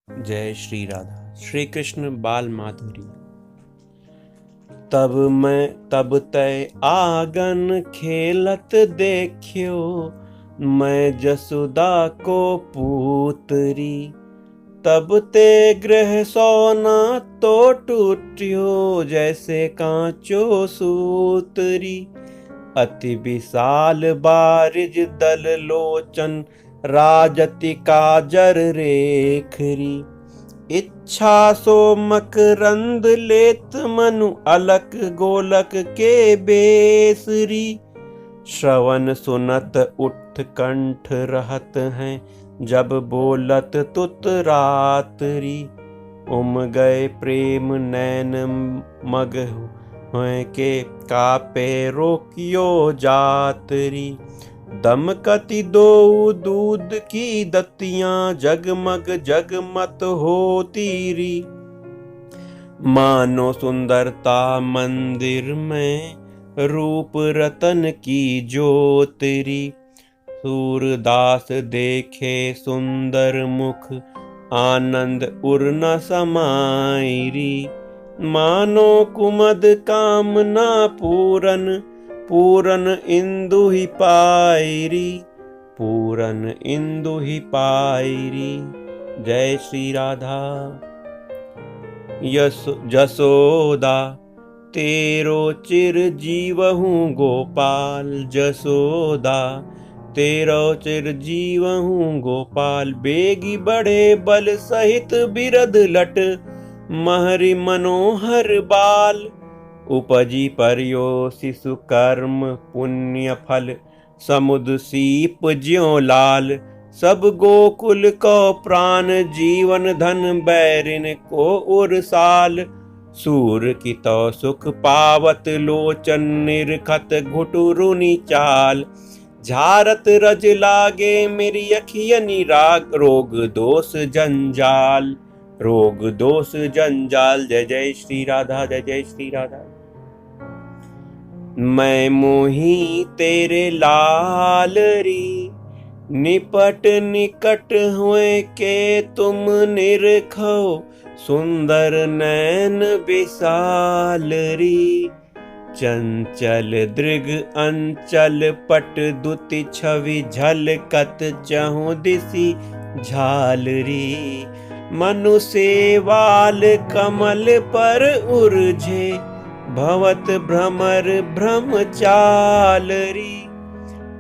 जय श्री राधा। श्री कृष्ण बाल माधुरी। तब तय आंगन खेलत देखियो, मैं जसुदा को पुत्री। तब ते गृह सोना तो टूटियो, जैसे कांचो सूतरी। अति विशाल बारिज दल लोचन, राजति काजर रेखरी। इच्छा सो मकरंद लेत, मनु अलक गोलक के बेसरी। श्रवण सुनत उठ कंठ रहत हैं, जब बोलत तुत रात्रि। गए प्रेम नैन मग हैं के, कापे रोकियो जातरी। दमकति दो दूध की दत्तियां, जगमग जगमत होतीरी। मानो सुंदरता मंदिर में, रूप रतन की ज्योतिरी। सूरदास देखे सुंदर मुख, आनंद उर न समाइरी। मानो कुमद कामना पूरन, पूरन इंदु ही पायरी। पूरन इंदु ही पायरी। जय श्री राधा। जसोदा तेरो चिर जीवहूँ गोपाल। जसोदा तेरो चिर जीवहूँ गोपाल। बेगी बढ़े बल सहित बिरद लट, महरि मनोहर बाल। उपजी परियो शिशु कर्म पुण्य फल, समुद सीप ज्यों लाल। सब गोकुल को प्राण जीवन धन, बैरिन को उरसाल। सूर की तो सुख पावत लोचन, निरखत घुटुरुनि चाल। झारत रज लागे मेरी अखियनि राग, रोग दोष जंजाल। रोग दोष जंजाल। जय जय श्री राधा, जय जय श्री राधा। मैं मोही तेरे लाल री, निपट निकट हुए के तुम निरखो। सुंदर नैन विशाल री, चंचल दृग अंचल पट दुति छवि झलकत चहु दिसी झालरी। मनु सेवाल कमल पर उर्झे, भवत भ्रमर ब्रह्मचालरी।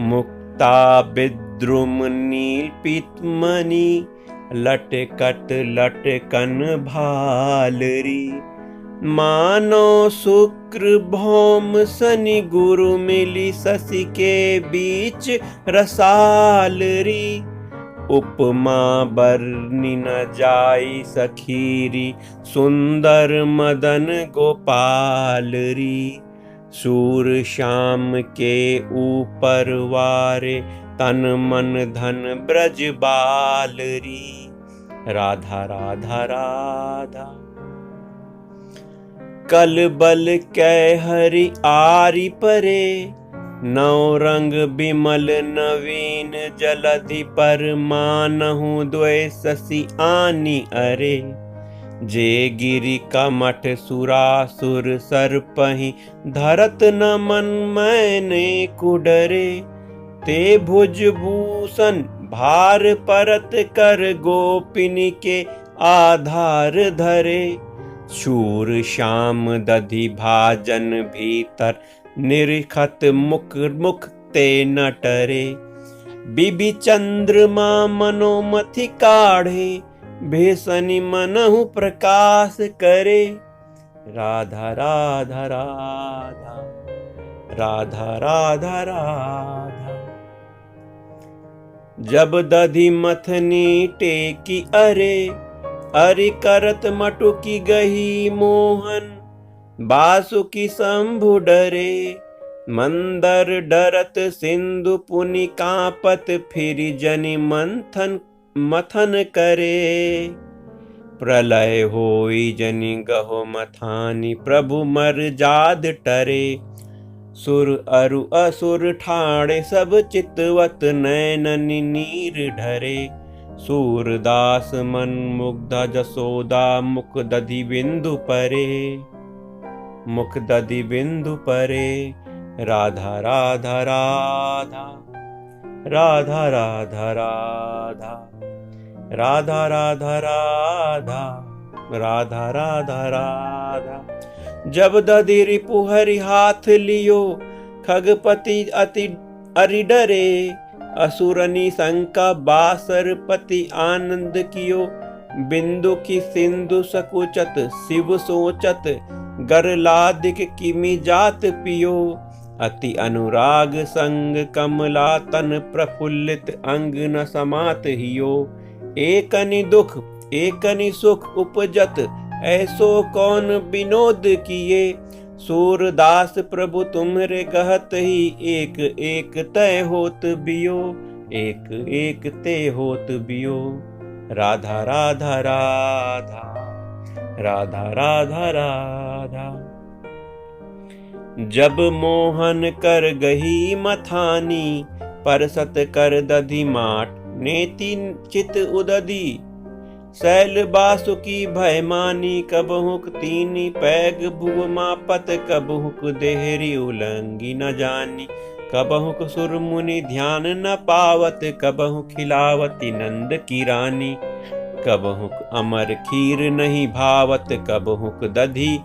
मुक्ता विद्रुम नील पीतमणि, लटकत लटकन भालरी। मानो शुक्र भौम शनि गुरु, मिली शशि के बीच रसालरी। उपमा बरनी न जाई सखीरी, सुंदर मदन गोपालरी। सूर श्याम के ऊपर वारे, तन मन धन ब्रज बालरी। राधा राधा राधा। कल बल कै हरि आरी परे, नौ रंग बिमल नवीन जलधि पर। मानहु द्वै शशि आनी अरे, जे गिरि कमठ सुरासुर सर्पहि। धरत न मन मैंने कुडरे, ते भुज भूषण भार परत कर। गोपिनी के आधार धरे, शूर श्याम दधि भाजन भीतर। निरखत मुख मुख ते न टरे, बिबि चंद्रमा मनोमथि काढ़े। भेषनि मनहु प्रकाश करे। राधा राधा राधा। राधा राधा राधा। जब दधि मथनी टेकी अरे, अरि करत मटुकी गही मोहन। बासुकी शंभु डरे, मंदर डरत सिंधु पुनि कांपत। फिर जनि मथन करे, प्रलय होई जनि गहो मथानी। प्रभु मर जाद टरे, सुर अरु असुर ठाणे। सब चितवत नैननि नीर ढरे, सूरदास मन मुग्ध जसोदा मुख दधि बिंदु परे, मुख दधि बिंदु परे। राधा राधा राधा, राधा राधा राधा, राधा राधा राधा, राधा राधा राधा। जब दधि रिपु हरि हाथ लियो, खगपति अति अरि डरे। असुरनी शंका बासरपति आनंद कियो, बिंदु की सिंधु सकुचत शिव सोचत। गरलादिक किमि जात पियो, अति अनुराग संग कमला तन प्रफुल्लित अंग न समात हियो। एकनि दुख एकनि सुख उपजत, ऐसो कौन विनोद किए। सूरदास प्रभु तुम्हरे कहत ही, एक एक तय होत बियो, एक एक तय होत बियो। राधा राधा राधा, राधा राधा राधा। जब मोहन कर गही मथानी, परसत कर दधि माट नेति चित उदधि। शैल बासुकी भय मानी, कबहुक तीनी पैग भुव मापत। कबहुक देहरी उलंगी न जानी, कबहुक सुर मुनि ध्यान न पावत। कबहुक खिलावती नंद की रानी, कबहुक अमर खीर नहीं भावत। कबहुक दधि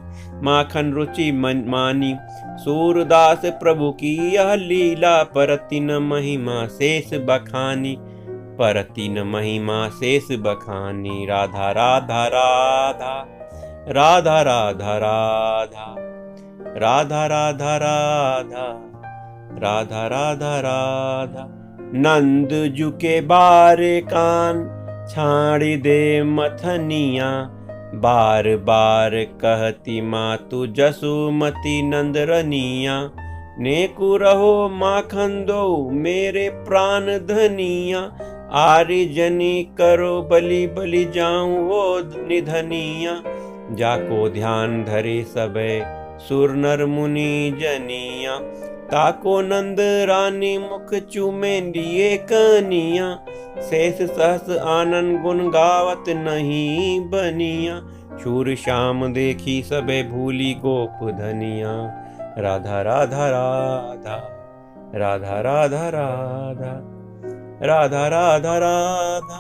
माखन रुचि मानी। सूरदास प्रभु की यह लीला, परति न महिमा शेष बखानी। परति न महिमा शेष बखानी। राधा राधा राधा, राधा राधा राधा, राधा राधा राधा, राधा राधा राधा। नंद जु के बारे कान, छाड़ी दे मथनिया। बार बार कहती मातु जसुमती नंदरनिया। नेकु रहो माखन दो मेरे प्राण धनिया। आर्य जनी करो बलि बलि जाऊं वो निधनिया। जाको ध्यान धरे सबे सुर नर मुनि जनिया। ताको नंद रानी मुख चूमे लिए कनिया। शेष सहस आनंद गुण गावत नहीं बनिया। शूर श्याम देखी सबे भूली गोप धनिया। राधा राधा राधा, राधा राधा राधा, राधा राधा राधा,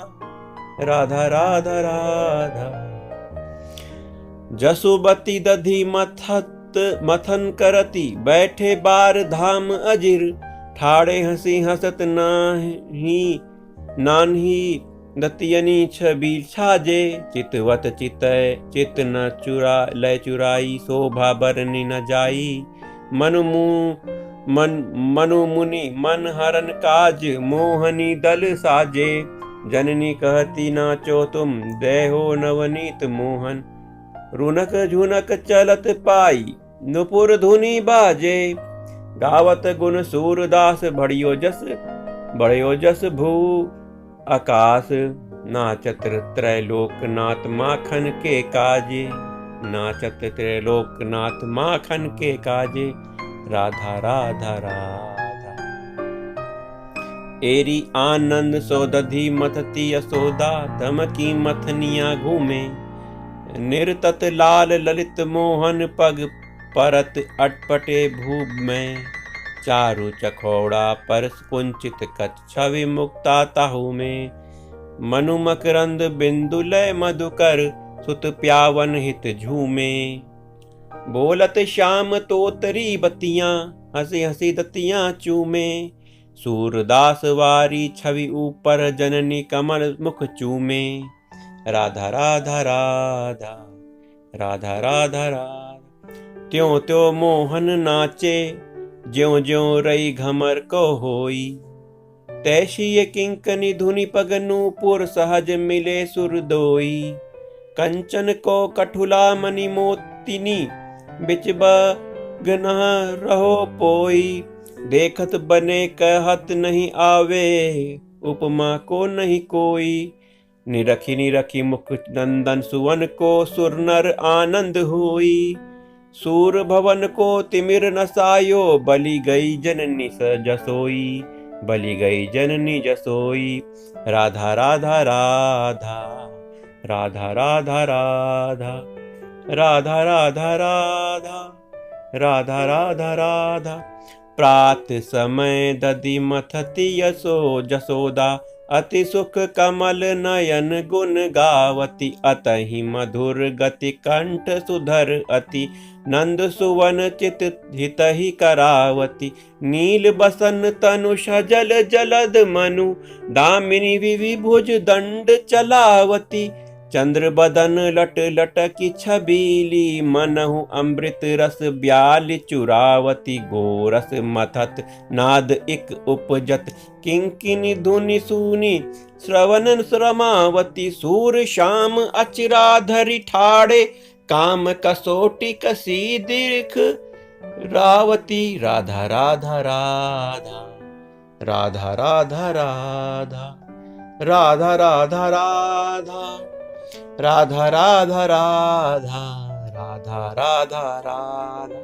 राधा राधा राधा। जसुबती दधि मथन करती, बैठे बार धाम अजिर। ठाड़े हंसी हंसत नान्ही दतियनी छबी छाजे। चितवत चित न चुरा लय चुराई। शोभा बरनी न जाई। मनु मुनि मन हरन काज। मोहनी दल साजे। जननी कहती नाचो तुम, देहो नवनीत मोहन। रुनक झुनक चलत पाई, नुपुर धुनी बाजे। गावत गुण सूरदास, बढ़ियो जस भू आकाश। नाचत त्रैलोकनाथ माखन के काजे। नाचत त्रैलोकनाथ माखन के काजे। राधा राधा राधा। एरी आनंद सो दधि मथती यशोदा। धमकी मथनिया घूमे, निर्तत लाल ललित मोहन। पग परत अटपटे भूप में। चारु चखौड़ा परस कुंचित कच्छवि मुक्ता ताहू में। मनु मकरंद बिंदु लय मधुकर, सुत प्यावन हित झूमे। बोलत श्याम तोतरी बतियां, हंसी हंसी दतियां चूमे। सूरदास वारी छवि ऊपर, जननी कमल मुख चूमे। राधा राधा राधा, राधा राधा राधा। त्यों त्यों मोहन नाचे, ज्यों ज्यों रई घमर को होई। तैसी ये किंकनी धुनि पगनूपुर, सहज मिले सुर दोई। कंचन को कठुला मणि मोतिनी, बिच बगनह रहो पोई। देखत बने कहत नहीं आवे, उपमा को नहीं कोई। निरखी मुख नंदन सुवन को, सुर नर आनंद हुई। सूर भवन को तिमिर नसायो, बलि गई जननी सजसोई। बलि गई जननी जसोई। राधा राधा राधा, राधा राधा राधा, राधा राधा राधा, राधा राधा राधा। प्रात समय दधि मथती जसोदा, अति सुख कमल नयन गुण गावती। अतहि मधुर गति कंठ सुधर अति, नंद सुवन चित हितहि करावती। नील बसन तनु सजल जलद मनु, दामिनी विभुज दंड चलावती। चंद्र बदन लट लटकी छबीली, मनहु अमृत रस ब्याल चुरावती। गोरस मथत नाद इक उपजत, किंकिनी धुनि सुनी श्रवण श्रमावती। सूर श्याम अचिराधरि ठाड़े, काम कसोटी कसी दीर्घ रावती। राधा राधा राधा, राधा राधा राधा, राधा राधा राधा, राधा राधा राधा, राधा राधा राधा।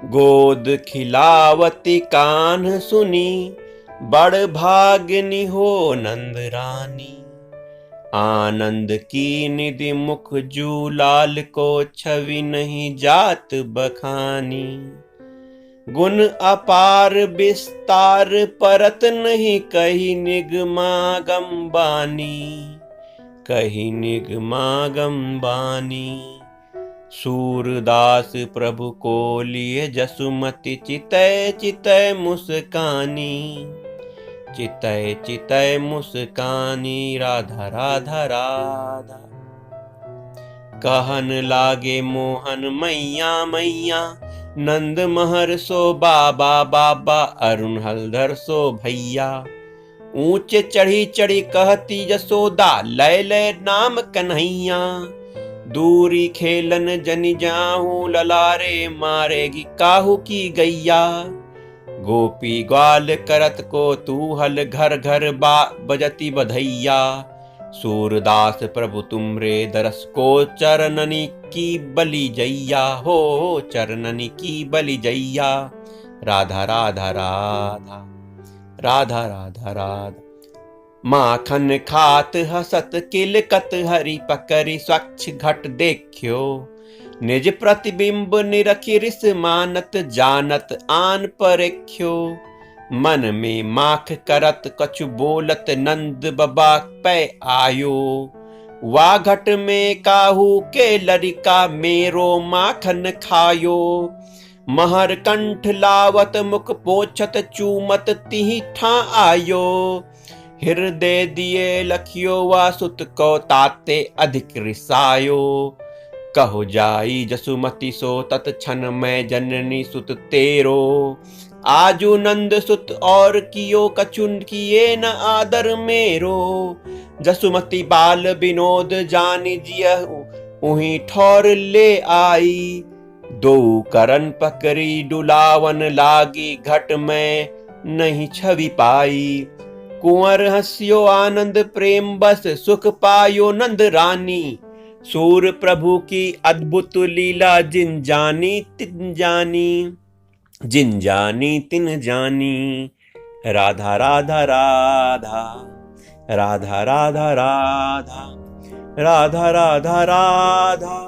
गोद खिलावती कान्ह सुनी, बड़ भाग्यनि हो नंद रानी। आनंद की निधि मुख जूलाल को, छवि नहीं जात बखानी। गुण अपार विस्तार परत नहीं, कही निगमागम बानी, कही निगमागम बानी। सूरदास प्रभु को लिए, जसुमति चितय चितय मुस्कानी, चितय चितय मुस्कानी। राधा राधा राधा, कहन लागे मोहन मैया मैया। नंद महर सो बाबा बाबा, अरुण हलधर सो भैया। ऊंचे चढ़ी चढ़ी कहती जसोदा, लय लय नाम कन्हैया। दूरी खेलन जनि जाहूं, ललारे मारेगी काहू की गैया। गोपी ग्वाल करत को तू हल, घर घर बजती बधैया। सूरदास प्रभु तुमरे दरस को, चरणनी की बलि जैया हो, चरणनी की बलि जैया। राधा राधा राधा, राधा राधा राधा। माखन खात हसत किलकत, हरि पकरी स्वच्छ घट देखियो। निज प्रतिबिंब निरखि रिस मानत, जानत आन परेख्यो। मन में माख करत कछु बोलत, नंद बबा पै आयो। वा घट में काहू के लरिका, मेरो माखन खायो। महर कंठ लावत मुख पोछत, चूमत तिहि ठा आयो। हृदय दिए लखियो, वा सुत को ताते अधिक रिसायो। कहो जाई जसुमति सो, तत्क्षण मैं जननी सुत तेरो। आजू नंद सुत और कियो, कछुन किए न आदर मेरो। जसुमति बाल विनोद जानि जियहु, उही ठौर ले आई। दो करन पकड़ी डुलावन लागी, घट में नहीं छवि पाई। कुंवर हंसियो आनंद प्रेम बस, सुख पायो नंद रानी। सूर प्रभु की अद्भुत लीला, जिन जानी तिन जानी, जिन जानी तिन जानी। राधा राधा राधा, राधा राधा राधा, राधा राधा राधा,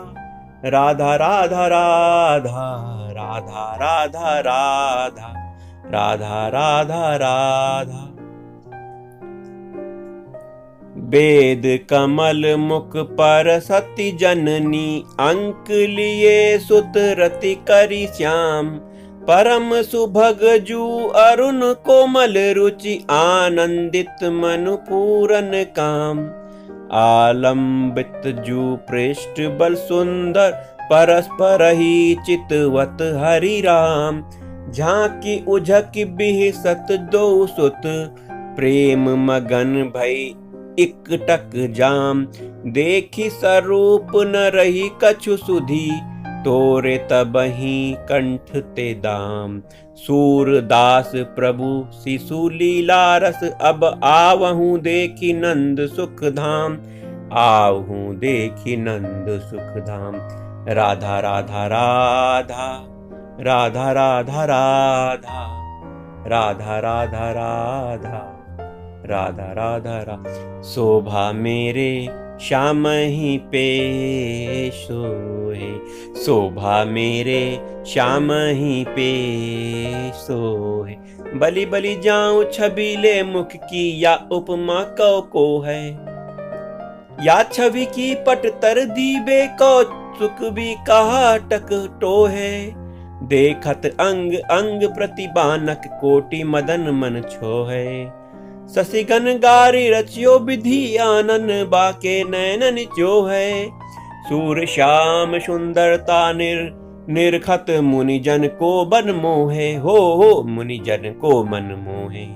राधा राधा राधा, राधा राधा राधा, राधा राधा राधा। वेद कमल मुख पर सती जननी, अंक लिए सुत रति करी श्याम। परम सुभग जू अरुण कोमल रुचि, आनंदित मन पूरन काम। आलंबित जू पृष्ठ बल सुंदर, परस्पर ही चितवत हरि राम। झांकी उझक बिहसत दो सुत, प्रेम मगन भई इकटक जाम। देखी स्वरूप न रही कछु सुधी, तोरे तबही कंठ ते दाम। सूरदास प्रभु शिशु लीला रस, अब आवहूँ देखी नंद सुख धाम। आवहूँ देखी नंद सुख धाम। राधा राधा राधा, राधा राधा राधा, राधा राधा राधा राधा राधा राधा। शोभा मेरे श्याम ही पे सोहे, शोभा मेरे श्याम ही पे सोहे। बलि बलि जाऊं छबीले मुख की, या उपमा को है, या छवि की पट तर दीबे कौतुक भी कहा टक टोहे। देखत अंग अंग प्रतिबानक कोटि मदन मन छोहे। शशिगन गारी रचियो विधि आनन बाके नैनन जो है। सूर श्याम सुंदरता निरखत मुनिजन को बन मोहे, हो मुनिजन को मन मोहे।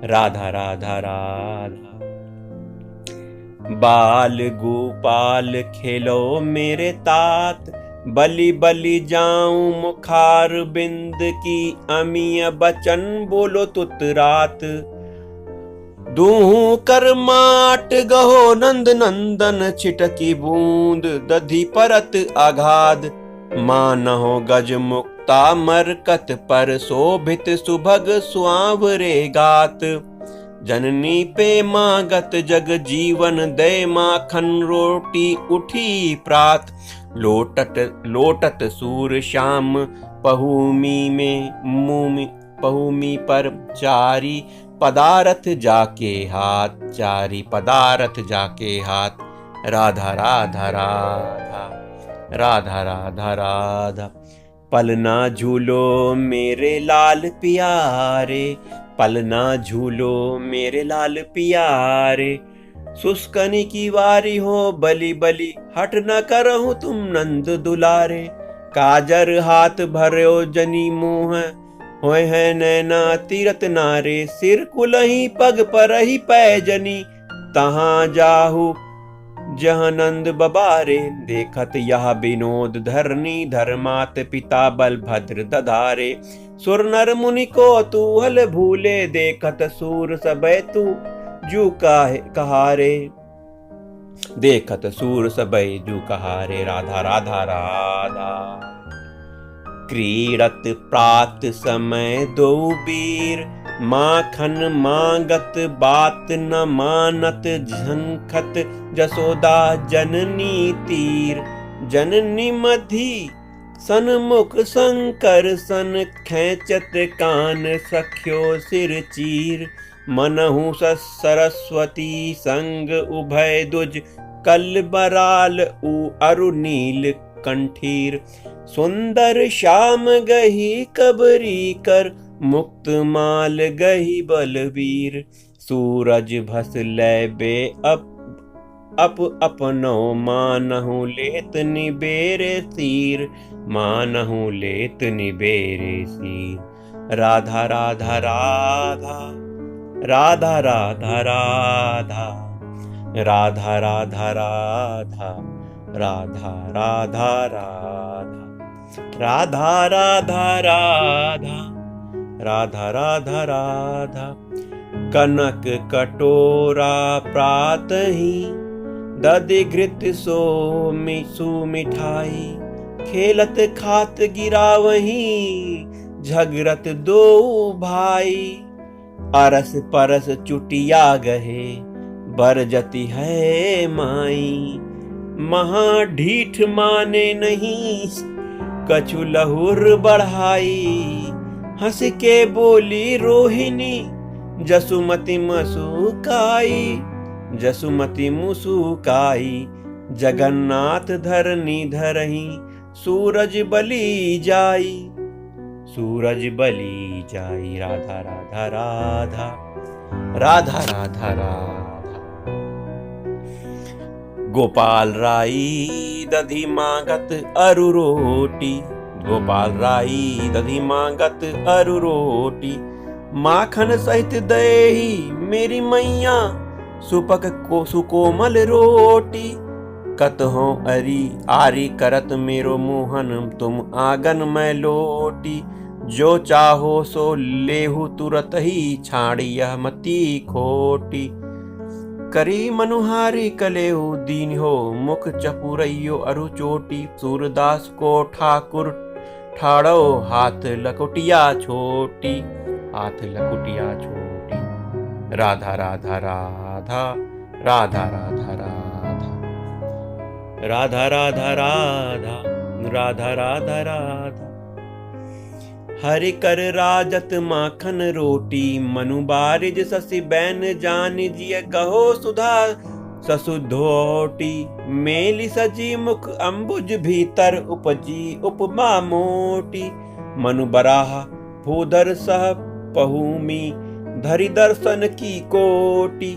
राधा राधा राधा। बाल गोपाल खेलो मेरे तात, बलि बलि जाऊं मुखार बिंद की, अमिय बचन बोलो तुतरात। दूहू कर माट गहो नंद नंदन, छिटकी बूंद दधि परत अगाध। मानहो गज मुक्ता मरकत पर, शोभित सुभग सुआवरे गात। जननी पे मागत जग जीवन दे, माखन रोटी उठी प्रात। लोटत सूर श्याम पहुमी में पहुमी पर, चारी पदारथ जाके हाथ, चारी पदारथ जाके हाथ। राधा राधा राधा राधा राधा राधा। पलना झूलो मेरे लाल प्यारे, पलना झूलो मेरे लाल प्यारे। सुस्कनी की वारी हो बलि बलि, हट न करहु तुम नंद दुलारे। काजर हाथ भर्यो जनी मोह, होय है नैना तीरथ नारे। सिर कुलही पग परही पैजनी, तहाँ जाहु जह नंद बबारे। देखत यह विनोद धरनी, धर्मात पिता बलभद्र दधारे। सुर नर मुनि को तूहल भूले, देखत सूर सबे तू जू कहारे। देखत सूर सबे जू कहारे। राधा राधा राधा। क्रीड़त प्रात समय दो वीर, माखन मांगत बात न मानत। झंखत जसोदा जननी तीर, जननी मधी सन्मुख शंकर सन। खेचत कान सख्यो सिर चीर, मनहु सरस्वती संग उभय दुज। कल बराल अरु नील कंठीर, सुंदर श्याम गही कबरी कर। मुक्त माल गही बलवीर, सूरज भस लैबे अपनो। मानहु लेत निबेरे सिर, मानहु लेत निबेरे सिर। राधा राधा राधा राधा राधा राधा राधा राधा राधा राधा राधा राधा राधा राधा राधा राधा राधा। कनक कटोरा प्रातहि, दधि घृत सुमिठाई। खेलत खात गिरावही, झगरत दो भाई। अरस परस चुटिया गहे, बरजती है माई। महा ढीठ माने नहीं, कछु लहुर बढ़ाई। हंस के बोली रोहिणी, जसुमति मुस्काई। जसुमति मुस्काई, जगन्नाथ धरनी धरही। सूरज बलि जाई, सूरज बलि जाई। राधा राधा राधा राधा राधा राधा। गोपाल राई दधि मांगत अरु रोटी, गोपाल राई दधि मांगत अरु रोटी। माखन सहित दही मेरी मैया, सुपक को सुकोमल रोटी। कतहो आरी करत मेरो मोहन, तुम आंगन में लोटी। जो चाहो सो लेहु तुरत ही, छाड़ी यह मती खोटी। करी मनुहारी कलेहु दीन हो, मुख चपुरैयो अरु चोटी। सूरदास को ठाकुर ठाड़ो, हाथ लकोटिया छोटी। हाथ लकुटिया छोटी। राधा राधा राधा राधा राधा राधा राधा राधा राधा राधा राधा राधा। हरि कर राजत माखन रोटी, मनु बारिज शशि बैन जान जिय कहो सुधा ससुधोटी। मेली सजी मुख अम्बुज भीतर उपजी उपमा मोटी। मनु बराह भूधर सह पहुमी धरि दर्शन की कोटि।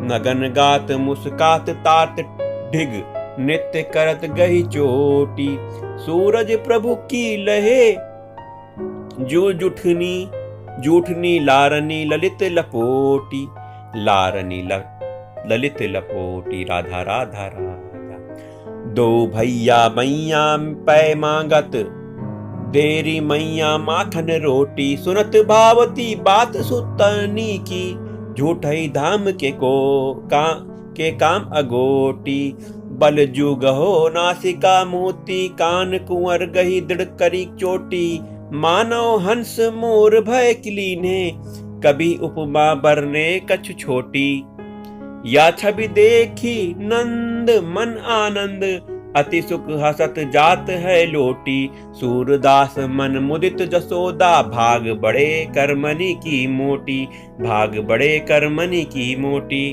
नगन गात मुस्कात तात ढिग नित्य करत गही चोटी। सूरज प्रभु की लहे जूठनी लारनी ललित लपोटी। लारनी ललित लपोटी। राधा राधा राधा। दो भैया मैया पै मांगत, देरी मैया माखन रोटी। सुनत भावती बात सुतनी की, झूठई धाम के काम अगोटी। बल जुग हो नासिका मोती, कान कुंवर गही दृढ़ करी चोटी। मानव हंस मोर भय किलीने, कभी उपमा बरने कछु छोटी। या छवि देखी नंद मन आनंद, अति सुख हसत जात है लोटी। सूरदास मन मुदित जसोदा, भाग बड़े कर्मनि की मोटी। भाग बड़े कर्मनि की मोटी।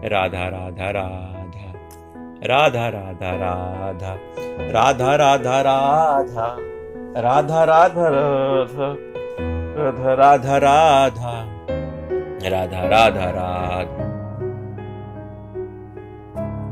राधा राधा राधा राधा राधा राधा राधा राधा राधा राधा राधा राधा राधा राधा राधा राधा राधा राधा।